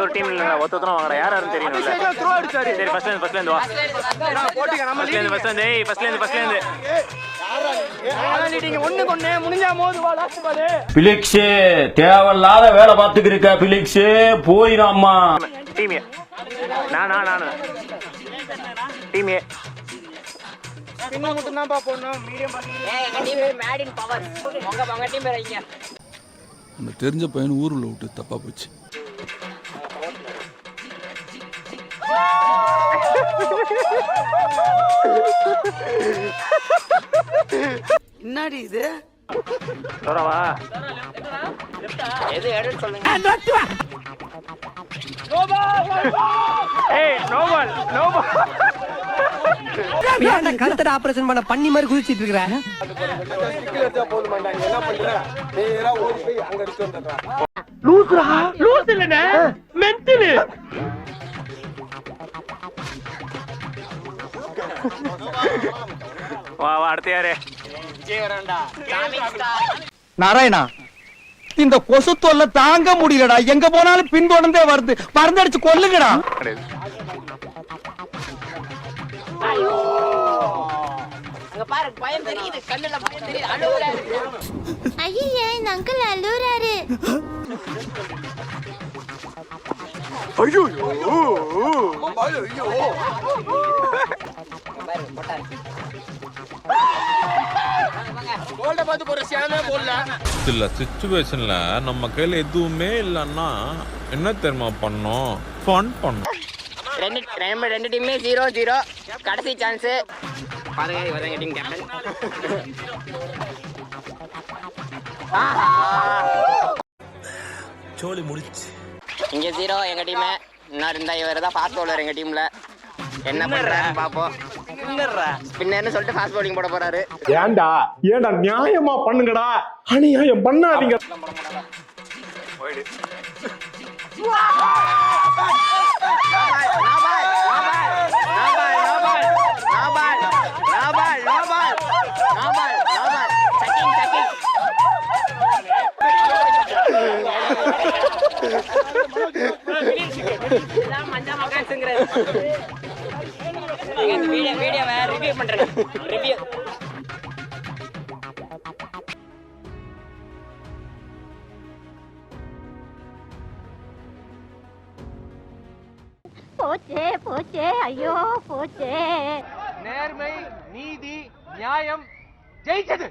ஒரு டீம் இல்ல ஒருத்தரும் வாங்கடா யாரும் தெரியணும்ல சரி ஃபர்ஸ்ட்ல இருந்து வா ஃபர்ஸ்ட்ல இருந்து பிலிக்ஸ் தேவையில்லாத வேலை பார்த்துக்கிருக்க பிலிக்ஸ் போயிடாமா டீம் நானு டீம் பின்ன மட்டும் தான் போடணும் மீடியம் மேட் இன் பவர் உங்க டீம் வைங்க அந்த தெரிஞ்ச பையன் ஊருல விட்டு தப்பா போச்சு என்னடி இது வரவா எது எடுன்னு சொல்லுங்க ஏய் நோ பால் ஏன்டா கழுத்தட ஆபரேஷன் பண்ண பண்ணி மாதிரி குதிச்சிட்டு இருக்கற லூஸ் இல்லனே மென்டல் வா அடுத்து யாரு விஜய் வரண்டா நாராயணா இந்த கொசு தொல்லை தாங்க முடியலடா எங்க போனாலும் பின்தொடர்ந்தே வருது மருந்தடிச்சு கொல்லுங்கடா அங்க பாரு பயம் தெரியுது கண்ணுல பயம் தெரியுது அழுவுறாரு ஐயே இந்த அங்கிள் அழுவுறாரு ஐயோ கோல்ட பாத்து போற சேனே போடல இல்ல சிச்சுவேஷன்ல நம்ம கையில எதுவுமே இல்லன்னா என்ன தெரியுமா பண்ணோம் ஃபன் பண்ணோம் ரெண்டு டீமே 0-0 கடைசி சான்ஸ் பாருங்க இவரங்க டீம் கேப்டன் சோலி முடிச்சு இங்க 0 எங்க டீம் இன்னும் இருந்தா இவர் தான் ஃபாஸ்ட் பவுலர் எங்க டீம்ல என்ன பண்றாருன்னு பாப்போம் ஸ்பின்னர்னு சொல்லிட்டு ஃபாஸ்ட் பவுலிங் போட போறாரு ஏன்டா நியாயமா பண்ணுங்கடா அநியாயம் பண்ணாதீங்க ரிவ்யூ பண்றேன் ரிவ்யூ போச்சே போச்சே ஐயோ போச்சே நேர்மை நீதி நியாயம் ஜெயிச்சது